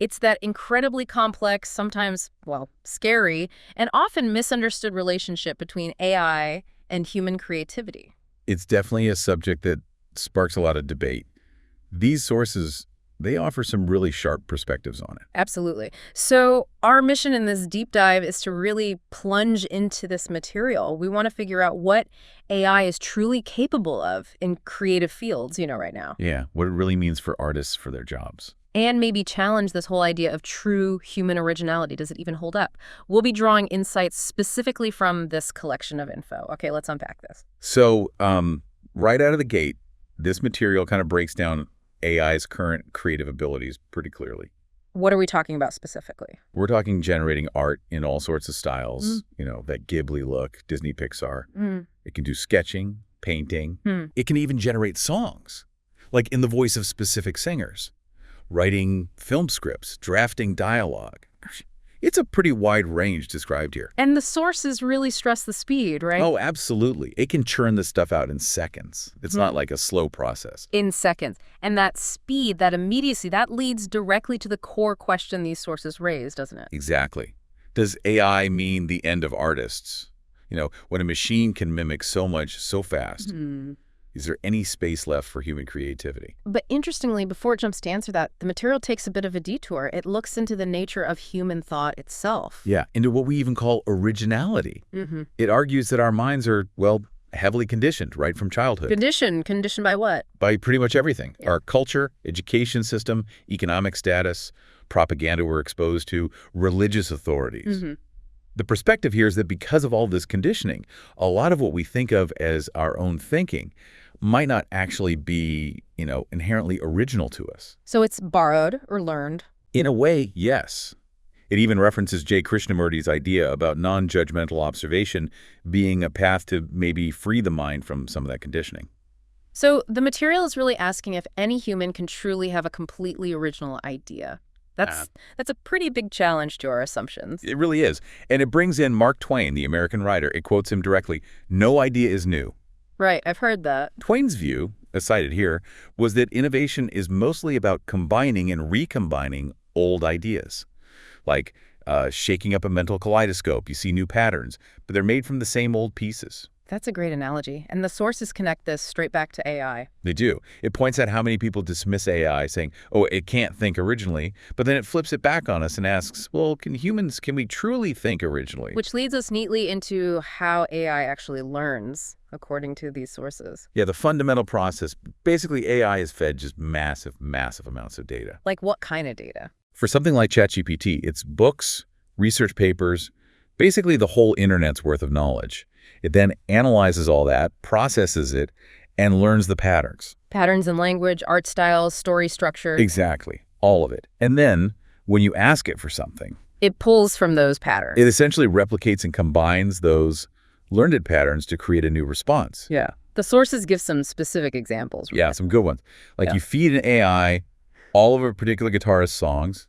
It's that incredibly complex, sometimes, well, scary, and often misunderstood relationship between AI and human creativity. It's definitely a subject that sparks a lot of debate. These sources, they offer some really sharp perspectives on it. Absolutely. So our mission in this deep dive is to really plunge into this material. We want to figure out what AI is truly capable of in creative fields, right now. Yeah, what it really means for artists for their jobs. And maybe challenge this whole idea of true human originality. Does it even hold up? We'll be drawing insights specifically from this collection of info. Okay, let's unpack this. So, right out of the gate, this material kind of breaks down AI's current creative abilities pretty clearly. What are we talking about specifically? We're talking generating art in all sorts of styles, that Ghibli look, Disney Pixar. It can do sketching, painting. It can even generate songs, like in the voice of specific singers, writing film scripts, drafting dialogue. It's a pretty wide range described here. And the sources really stress the speed, right? Oh, absolutely. It can churn this stuff out in seconds. It's not like a slow process. In seconds. And that speed, that immediacy, that leads directly to the core question these sources raise, doesn't it? Exactly. Does AI mean the end of artists? When a machine can mimic so much so fast, is there any space left for human creativity? But interestingly, before it jumps to answer that, the material takes a bit of a detour. It looks into the nature of human thought itself. Yeah, into what we even call originality. It argues that our minds are, well, heavily conditioned right from childhood. Conditioned by what? By pretty much everything. Yeah. Our culture, education system, economic status, propaganda we're exposed to, religious authorities. The perspective here is that because of all this conditioning, a lot of what we think of as our own thinking might not actually be, inherently original to us. So it's borrowed or learned. In a way, yes. It even references J. Krishnamurti's idea about non-judgmental observation being a path to maybe free the mind from some of that conditioning. So the material is really asking if any human can truly have a completely original idea. That's a pretty big challenge to our assumptions. It really is. And it brings in Mark Twain, the American writer. It quotes him directly, "No idea is new." Right, I've heard that. Twain's view, as cited here, was that innovation is mostly about combining and recombining old ideas. Like shaking up a mental kaleidoscope, you see new patterns, but they're made from the same old pieces. That's a great analogy. And the sources connect this straight back to AI. They do. It points out how many people dismiss AI, saying, oh, it can't think originally, but then it flips it back on us and asks, well, can we truly think originally? Which leads us neatly into how AI actually learns, according to these sources. Yeah, the fundamental process. Basically, AI is fed just massive, massive amounts of data. Like what kind of data? For something like ChatGPT, it's books, research papers, basically the whole internet's worth of knowledge. It then analyzes all that, processes it, and learns the patterns. Patterns in language, art styles, story structure. Exactly. All of it. And then, when you ask it for something, it pulls from those patterns. It essentially replicates and combines those learned patterns to create a new response. Yeah. The sources give some specific examples. Right? Yeah, some good ones. Like you feed an AI all of a particular guitarist's songs.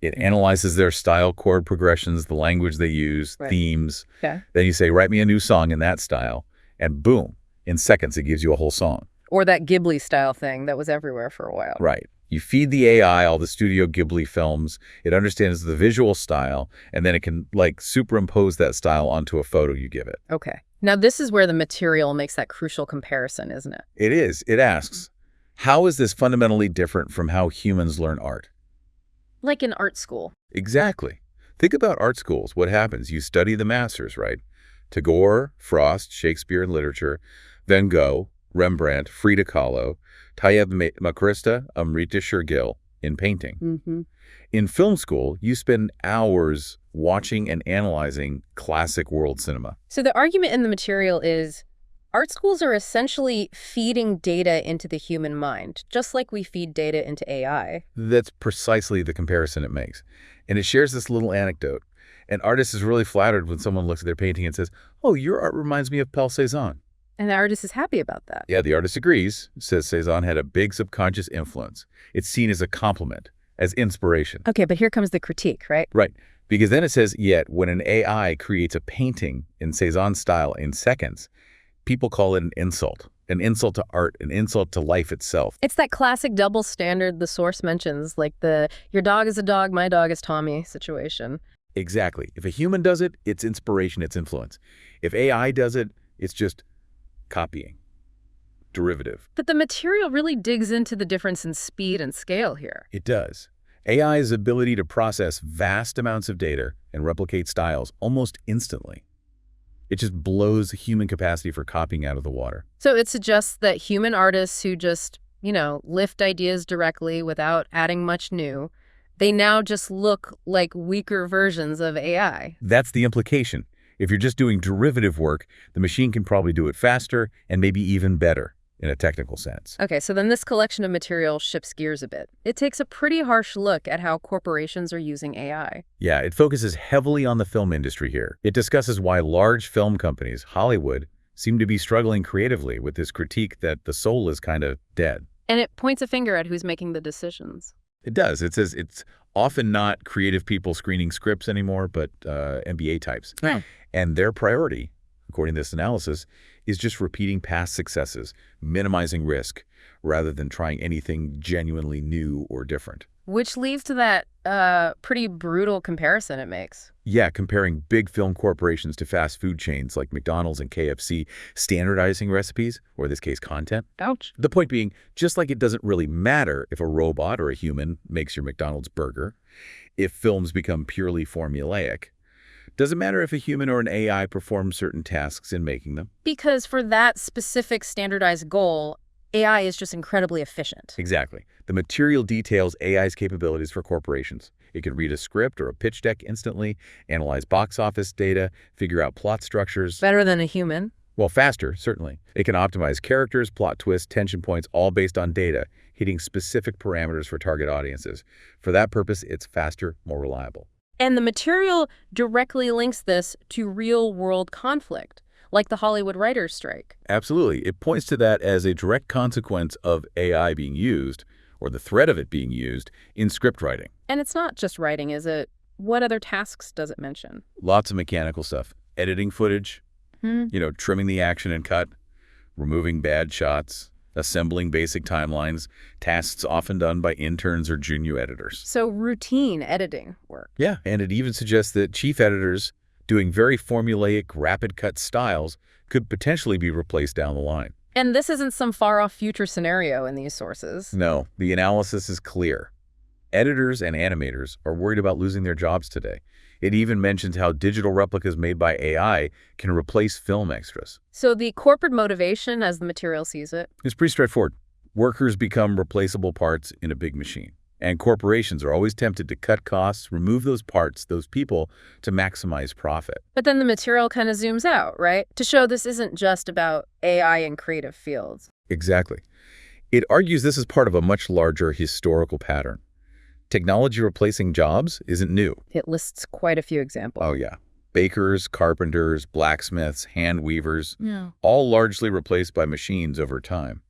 It analyzes their style, chord progressions, the language they use, themes. Okay. Then you say, write me a new song in that style. And boom, in seconds, it gives you a whole song. Or that Ghibli style thing that was everywhere for a while. Right. You feed the AI all the Studio Ghibli films. It understands the visual style, and then it can superimpose that style onto a photo you give it. Okay. Now, this is where the material makes that crucial comparison, isn't it? It is. It asks, how is this fundamentally different from how humans learn art? Like in art school. Exactly. Think about art schools. What happens? You study the masters, right? Tagore, Frost, Shakespeare in literature, Van Gogh, Rembrandt, Frida Kahlo, Tayeb Makrista, Amrita Shergill in painting. In film school, you spend hours watching and analyzing classic world cinema. So the argument in the material is art schools are essentially feeding data into the human mind, just like we feed data into AI. That's precisely the comparison it makes. And it shares this little anecdote. An artist is really flattered when someone looks at their painting and says, oh, your art reminds me of Paul Cézanne. And the artist is happy about that. Yeah, the artist agrees, says Cézanne had a big subconscious influence. It's seen as a compliment, as inspiration. Okay, but here comes the critique, right? Right. Because then it says, yet when an AI creates a painting in Cézanne's style in seconds, people call it an insult. An insult to art, an insult to life itself. It's that classic double standard the source mentions, like the "your dog is a dog, my dog is Tommy" situation. Exactly. If a human does it, it's inspiration, it's influence. If AI does it, it's just copying. Derivative. But the material really digs into the difference in speed and scale here. It does. AI's ability to process vast amounts of data and replicate styles almost instantly. It just blows the human capacity for copying out of the water. So it suggests that human artists who just, lift ideas directly without adding much new, they now just look like weaker versions of AI. That's the implication. If you're just doing derivative work, the machine can probably do it faster and maybe even better in a technical sense. Okay, so then this collection of material shifts gears a bit. It takes a pretty harsh look at how corporations are using AI. Yeah, it focuses heavily on the film industry here. It discusses why large film companies, Hollywood, seem to be struggling creatively with this critique that the soul is kind of dead. And it points a finger at who's making the decisions. It does. It says it's often not creative people screening scripts anymore, but MBA types. Yeah. And their priority, according to this analysis, is just repeating past successes, minimizing risk, rather than trying anything genuinely new or different. Which leads to that pretty brutal comparison it makes. Yeah, comparing big film corporations to fast food chains like McDonald's and KFC, standardizing recipes, or in this case, content. Ouch. The point being, just like it doesn't really matter if a robot or a human makes your McDonald's burger, if films become purely formulaic, doesn't matter if a human or an AI performs certain tasks in making them. Because for that specific standardized goal, AI is just incredibly efficient. Exactly. The material details AI's capabilities for corporations. It can read a script or a pitch deck instantly, analyze box office data, figure out plot structures. Better than a human. Well, faster, certainly. It can optimize characters, plot twists, tension points, all based on data, hitting specific parameters for target audiences. For that purpose, it's faster, more reliable. And the material directly links this to real-world conflict, like the Hollywood writers' strike. Absolutely. It points to that as a direct consequence of AI being used, or the threat of it being used, in script writing. And it's not just writing, is it? What other tasks does it mention? Lots of mechanical stuff. Editing footage, trimming the action and cut, removing bad shots, assembling basic timelines, tasks often done by interns or junior editors. So routine editing work. Yeah, and it even suggests that chief editors doing very formulaic, rapid cut styles could potentially be replaced down the line. And this isn't some far-off future scenario in these sources. No, the analysis is clear. Editors and animators are worried about losing their jobs today. It even mentions how digital replicas made by AI can replace film extras. So the corporate motivation, as the material sees it, It's pretty straightforward. Workers become replaceable parts in a big machine. And corporations are always tempted to cut costs, remove those parts, those people, to maximize profit. but then the material kind of zooms out, right? To show this isn't just about AI in creative fields. Exactly. It argues this is part of a much larger historical pattern. Technology replacing jobs isn't new. It lists quite a few examples. Oh, yeah. Bakers, carpenters, blacksmiths, hand weavers, Yeah. all largely replaced by machines over time.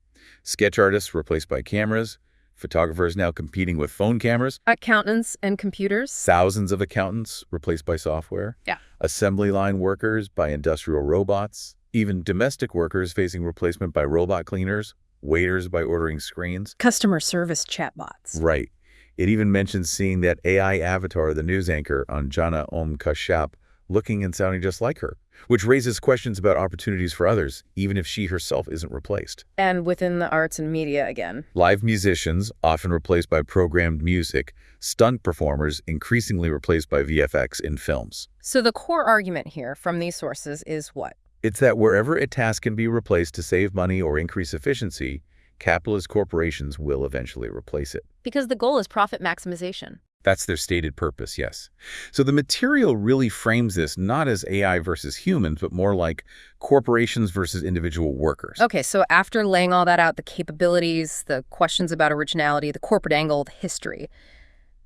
Sketch artists replaced by cameras, photographers now competing with phone cameras, Accountants and computers. thousands of accountants replaced by software, Yeah. assembly line workers by industrial robots, even domestic workers facing replacement by robot cleaners, waiters by ordering screens. Customer service chatbots. Right. It even mentions seeing that AI avatar, the news anchor on Jana Om Kashyap, looking and sounding just like her, which raises questions about opportunities for others, even if she herself isn't replaced. And within the arts and media again. Live musicians, often replaced by programmed music, stunt performers, increasingly replaced by VFX in films. So the core argument here from these sources is what? It's that wherever a task can be replaced to save money or increase efficiency, capitalist corporations will eventually replace it. Because the goal is profit maximization. That's their stated purpose, yes. So the material really frames this not as AI versus humans, but more like corporations versus individual workers. Okay, so after laying all that out, the capabilities, the questions about originality, the corporate angle, the history,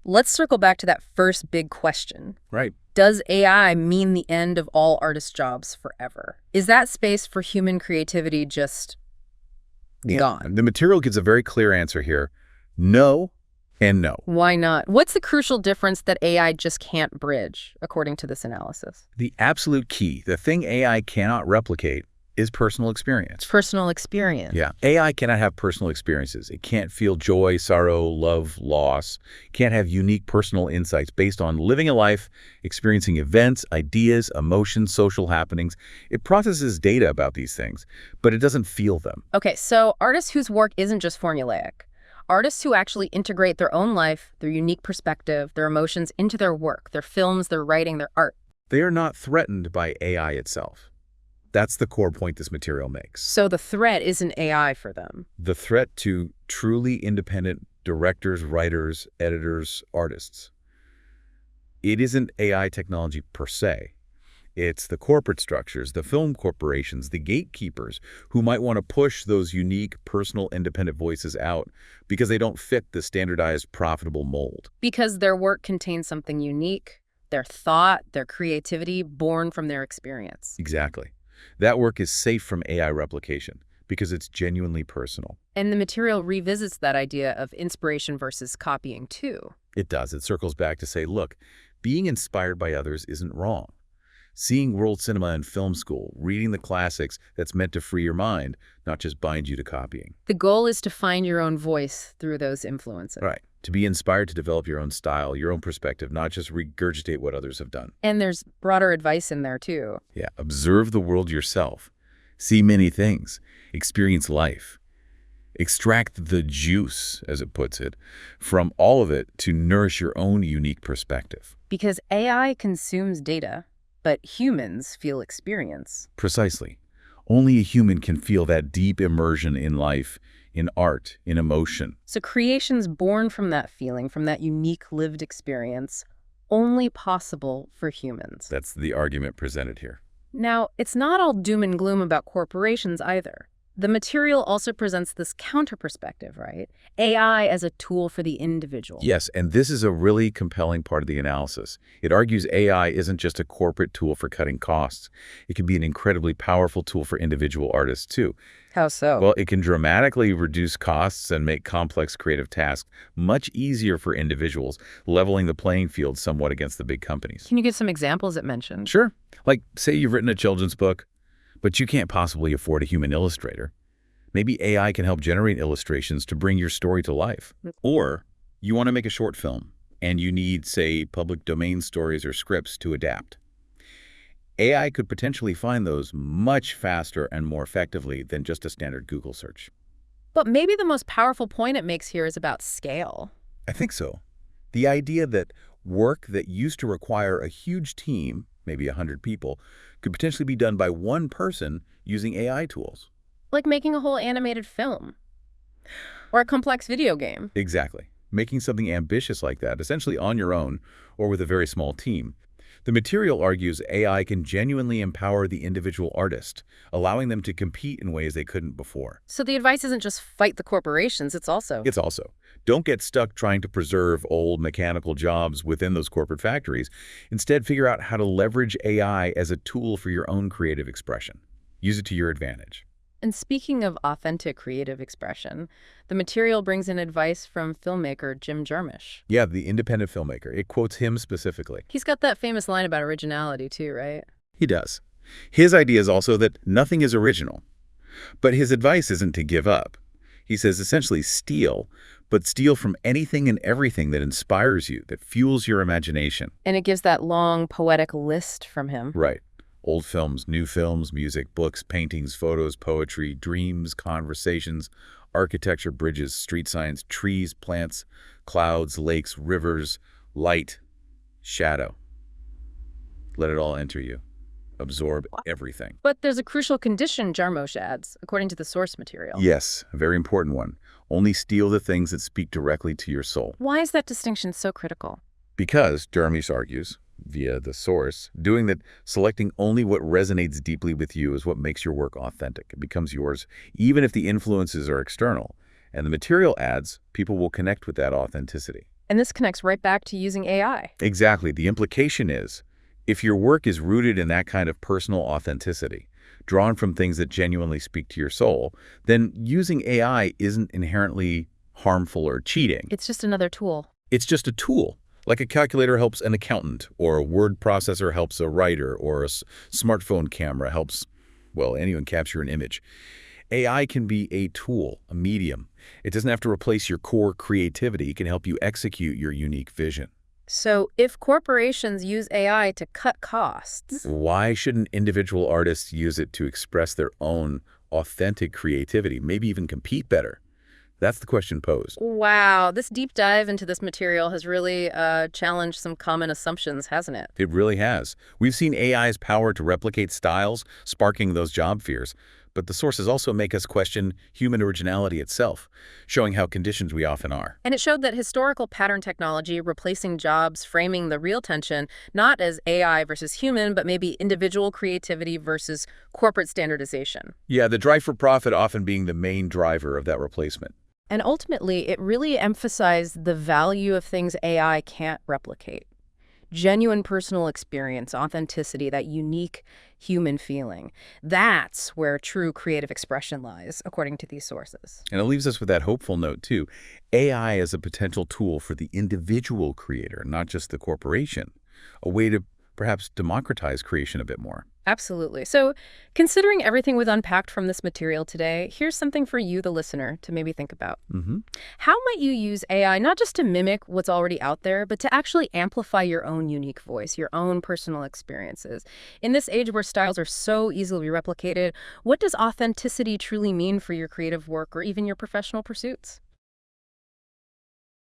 let's circle back to that first big question. Right. Does AI mean the end of all artist jobs forever? Is that space for human creativity just gone? The material gives a very clear answer here. No and no. Why not? What's the crucial difference that AI just can't bridge, according to this analysis? The absolute key, the thing AI cannot replicate, is personal experience. Personal experience. Yeah. AI cannot have personal experiences. It can't feel joy, sorrow, love, loss. It can't have unique personal insights based on living a life, experiencing events, ideas, emotions, social happenings. It processes data about these things, but it doesn't feel them. Okay, so artists whose work isn't just formulaic. Artists who actually integrate their own life, their unique perspective, their emotions into their work, their films, their writing, their art. They are not threatened by AI itself. That's the core point this material makes. So the threat isn't AI for them. The threat to truly independent directors, writers, editors, artists. It isn't AI technology per se. It's the corporate structures, the film corporations, the gatekeepers who might want to push those unique, personal, independent voices out because they don't fit the standardized, profitable mold. Because their work contains something unique, their thought, their creativity, born from their experience. Exactly. That work is safe from AI replication because it's genuinely personal. And the material revisits that idea of inspiration versus copying too. It does. It circles back to say, look, being inspired by others isn't wrong. Seeing world cinema in film school, reading the classics, that's meant to free your mind, not just bind you to copying. The goal is to find your own voice through those influences. Right. To be inspired to develop your own style, your own perspective, not just regurgitate what others have done. And there's broader advice in there too. Yeah. Observe the world yourself. See many things. Experience life. Extract the juice, as it puts it, from all of it to nourish your own unique perspective. Because AI consumes data, but humans feel experience. Precisely. Only a human can feel that deep immersion in life, in art, in emotion. So creations born from that feeling, from that unique lived experience, only possible for humans. That's the argument presented here. Now, it's not all doom and gloom about corporations either. The material also presents this counter-perspective, right? AI as a tool for the individual. Yes, and this is a really compelling part of the analysis. It argues AI isn't just a corporate tool for cutting costs. It can be an incredibly powerful tool for individual artists, too. How so? Well, it can dramatically reduce costs and make complex creative tasks much easier for individuals, leveling the playing field somewhat against the big companies. Can you give some examples it mentioned? Sure. Like, say you've written a children's book, but you can't possibly afford a human illustrator. Maybe AI can help generate illustrations to bring your story to life. Or you want to make a short film, and you need, say, public domain stories or scripts to adapt. AI could potentially find those much faster and more effectively than just a standard Google search. But maybe the most powerful point it makes here is about scale. I think so. The idea that work that used to require a huge team, maybe 100 people, could potentially be done by one person using AI tools. Like making a whole animated film. Or a complex video game. Exactly. Making something ambitious like that, essentially on your own or with a very small team. The material argues AI can genuinely empower the individual artist, allowing them to compete in ways they couldn't before. So the advice isn't just fight the corporations, it's also Don't get stuck trying to preserve old mechanical jobs within those corporate factories. Instead, figure out how to leverage AI as a tool for your own creative expression. Use it to your advantage. And speaking of authentic creative expression, the material brings in advice from filmmaker Jim Jarmusch. Yeah, the independent filmmaker. It quotes him specifically. He's got that famous line about originality too, right? He does. His idea is also that nothing is original. But his advice isn't to give up. He says essentially steal, but steal from anything and everything that inspires you, that fuels your imagination. And it gives that long poetic list from him. Right. Old films, new films, music, books, paintings, photos, poetry, dreams, conversations, architecture, bridges, street signs, trees, plants, clouds, lakes, rivers, light, shadow. Let it all enter you. Absorb everything. But there's a crucial condition, Jarmusch adds, according to the source material. Yes, a very important one. Only steal the things that speak directly to your soul. Why is that distinction so critical? Because, Jarmusch argues, via the source, doing that, selecting only what resonates deeply with you is what makes your work authentic. It becomes yours, even if the influences are external. And the material adds, people will connect with that authenticity. And this connects right back to using AI. Exactly. The implication is, if your work is rooted in that kind of personal authenticity, drawn from things that genuinely speak to your soul, then using AI isn't inherently harmful or cheating. It's just another tool. It's just a tool. Like a calculator helps an accountant, or a word processor helps a writer, or a smartphone camera helps well, anyone capture an image. AI can be a tool, a medium. It doesn't have to replace your core creativity. It can help you execute your unique vision. So if corporations use AI to cut costs, Why shouldn't individual artists use it to express their own authentic creativity, maybe even compete better? That's the question posed. wow, this deep dive into this material has really challenged some common assumptions, hasn't it? It really has. We've seen AI's power to replicate styles, sparking those job fears. But the sources also make us question human originality itself, showing how conditioned we often are. And it showed that historical pattern technology replacing jobs, framing the real tension, not as AI versus human, but maybe individual creativity versus corporate standardization. Yeah, the drive for profit often being the main driver of that replacement. And ultimately, it really emphasized the value of things AI can't replicate. Genuine personal experience, authenticity, that unique human feeling. That's where true creative expression lies, according to these sources. And it leaves us with that hopeful note, too. AI as a potential tool for the individual creator, not just the corporation. A way to perhaps democratize creation a bit more. Absolutely. So, considering everything we've unpacked from this material today, here's something for you, the listener, to maybe think about. How might you use AI not just to mimic what's already out there, but to actually amplify your own unique voice, your own personal experiences? In this age where styles are so easily replicated, what does authenticity truly mean for your creative work or even your professional pursuits?